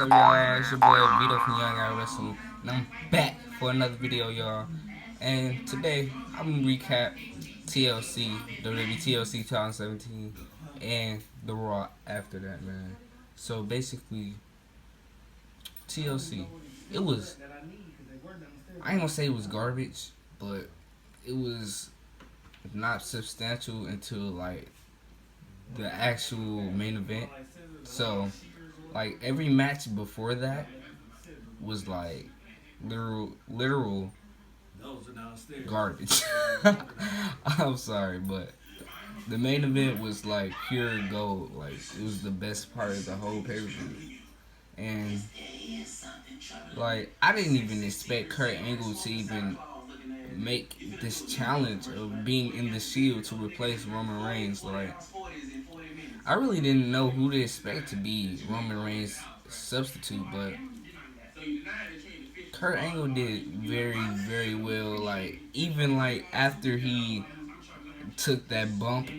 What's up, y'all? It's your boy Vito from Young I Wrestle, and I'm back for another video, y'all. And today I'm gonna recap TLC, WWE TLC 2017, and the Raw after that, man. So basically, TLC, it was, I ain't gonna say it was garbage, but it was not substantial until like the actual main event. So like every match before that was like literal garbage. I'm sorry, but the main event was like pure gold. Like it was the best part of the whole pay per view, and like I didn't even expect Kurt Angle to even make this challenge of being in the Shield to replace Roman Reigns. Like I really didn't know who to expect to be Roman Reigns' substitute, but Kurt Angle did very, very well. Like even like after he took that bump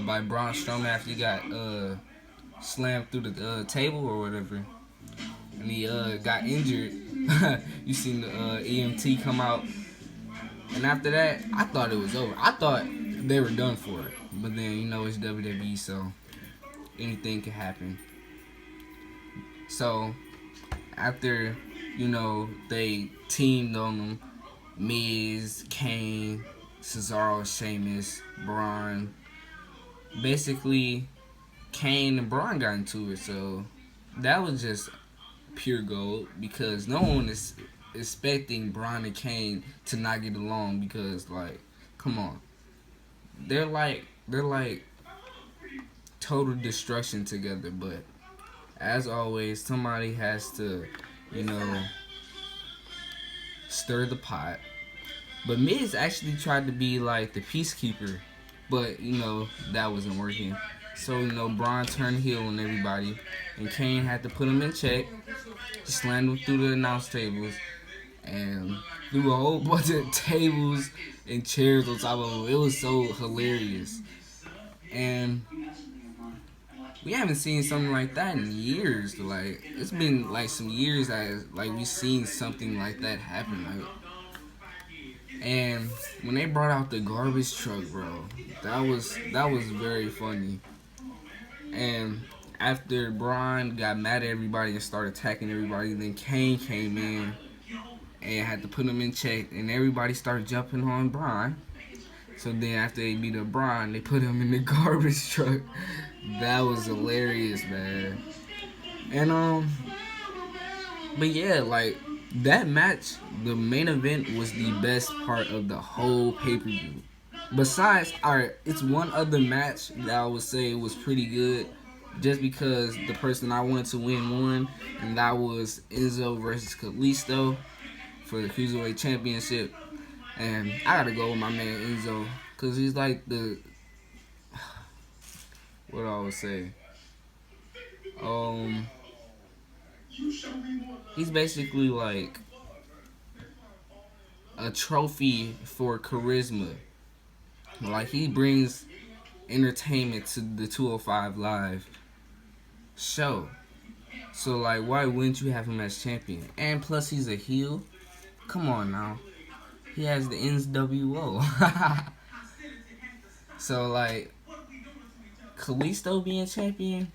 by Braun Strowman after he got slammed through the table or whatever, and he got injured. You seen the EMT come out, and after that, I thought it was over. I thought they were done for it, but then you know it's WWE, so anything can happen. So after they teamed on them, Miz, Kane, Cesaro, Sheamus, Braun. Basically, Kane and Braun got into it, so that was just pure gold because no one is expecting Braun and Kane to not get along because, like, come on, they're like total destruction together. But as always, somebody has to, you know, stir the pot. But Miz actually tried to be like the peacekeeper, but that wasn't working. So Braun turned heel on everybody, and Kane had to put him in check. He slammed him through the announce tables and threw a whole bunch of tables and chairs on top of him. It was so hilarious, and we haven't seen something like that in years. Like it's been like some years that like we've seen something like that happen. Like, and when they brought out the garbage truck, bro, that was very funny. And after Braun got mad at everybody and started attacking everybody, then Kane came in and had to put him in check, and everybody started jumping on Braun. So then after they beat up Braun, they put him in the garbage truck. That was hilarious, man. And but yeah, like that match, the main event was the best part of the whole pay-per-view. Besides, alright, it's one other match that I would say was pretty good, just because the person I wanted to win won, and that was Enzo versus Kalisto for the Cruiserweight Championship. And I gotta go with my man Enzo, cause he's like the what do I would say? He's basically like a trophy for charisma. Like he brings entertainment to the 205 Live show. So like, why wouldn't you have him as champion? And plus, he's a heel. Come on now, he has the NWO. So like, Kalisto being champion,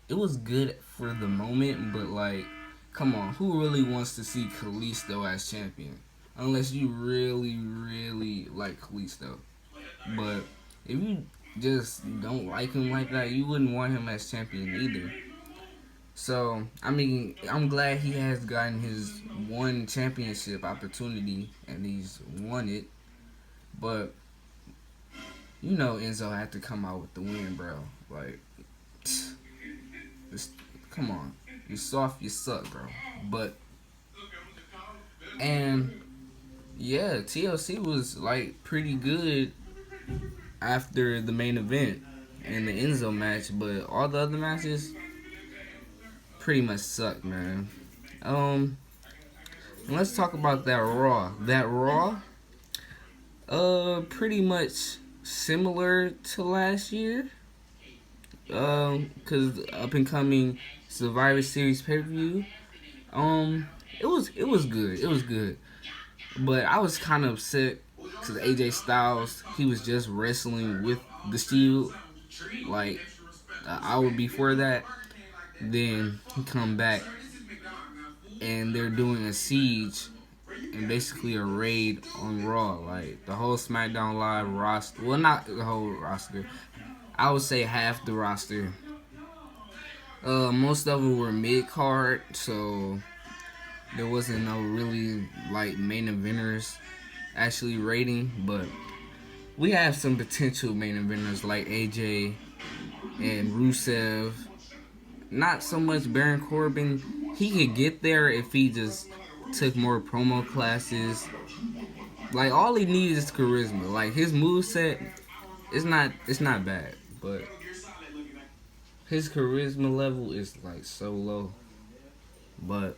it was good for the moment, but like, come on, who really wants to see Kalisto as champion? Unless you really, really like Kalisto. But if you just don't like him like that, you wouldn't want him as champion either. So, I mean, I'm glad he has gotten his one championship opportunity and he's won it. But, Enzo had to come out with the win, bro. Like, come on. You soft, you suck, bro. But, and yeah, TLC was like pretty good after the main event and the Enzo match, but all the other matches pretty much suck, man. Let's talk about that Raw. That Raw, pretty much similar to last year. Cause up and coming Survivor Series pay-per-view. It was good. It was good. But I was kind of upset because AJ Styles, he was just wrestling with the Shield like an hour before that. Then he come back and they're doing a siege and basically a raid on Raw. Like the whole SmackDown Live roster. Well, not the whole roster. I would say half the roster. Most of them were mid card, so there wasn't no really like main eventers actually rating. But we have some potential main eventers like AJ and Rusev. Not so much Baron Corbin. He could get there if he just took more promo classes. Like all he needs is charisma. Like his moveset, it's not bad, but his charisma level is like so low. But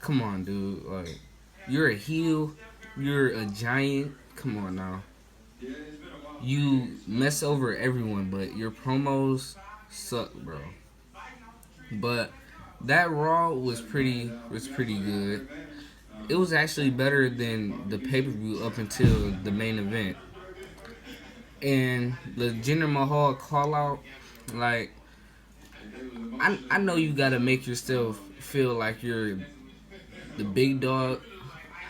come on, dude. Like you're a heel, you're a giant. Come on now. You mess over everyone, but your promos suck, bro. But that Raw was pretty good. It was actually better than the pay-per-view up until the main event. And the Jinder Mahal call out, like I know you gotta make yourself feel like you're the big dog.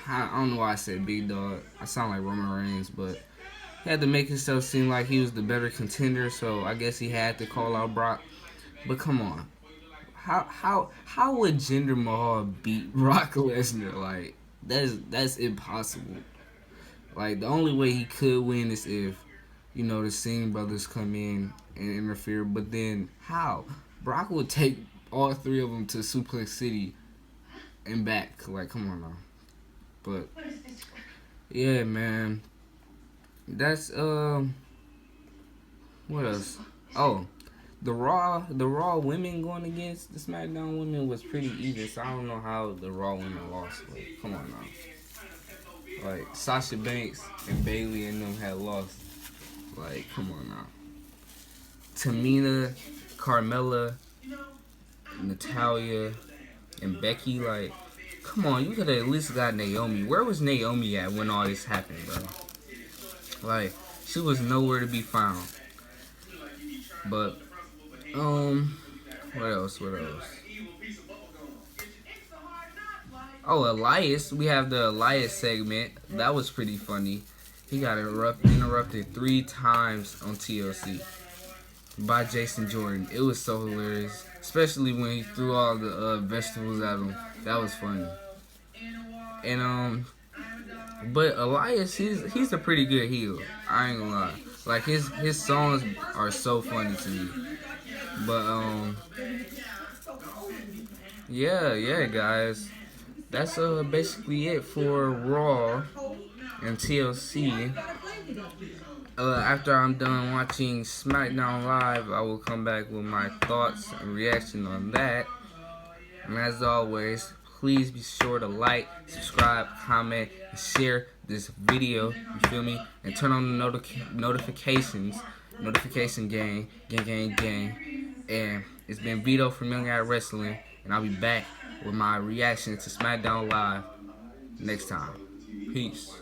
I don't know why I said big dog. I sound like Roman Reigns, but he had to make himself seem like he was the better contender, so I guess he had to call out Brock. But come on. How would Jinder Mahal beat Brock Lesnar? Like that's impossible. Like the only way he could win is if the Singh brothers come in and interfere. But then how? Brock would take all three of them to Suplex City and back. Like come on now. But yeah, man. That's what else? Oh. The Raw women going against the SmackDown women was pretty even, so I don't know how the Raw women lost. Like, come on now. Like, Sasha Banks and Bayley and them had lost. Like, come on now. Tamina, Carmella, Natalya, and Becky, like, come on, you could have at least got Naomi. Where was Naomi at when all this happened, bro? Like, she was nowhere to be found. But what else? Oh, Elias. We have the Elias segment. That was pretty funny. He got interrupted 3 times on TLC by Jason Jordan. It was so hilarious. Especially when he threw all the vegetables at him. That was funny. And but Elias, he's a pretty good heel. I ain't gonna lie. Like his songs are so funny to me. But yeah, guys. That's basically it for Raw and TLC. After I'm done watching SmackDown Live, I will come back with my thoughts and reaction on that. And as always, please be sure to like, subscribe, comment, and share this video. You feel me? And turn on the notifications. Notification gang. And it's been Vito from Young Guy Wrestling, and I'll be back with my reaction to SmackDown Live next time. Peace.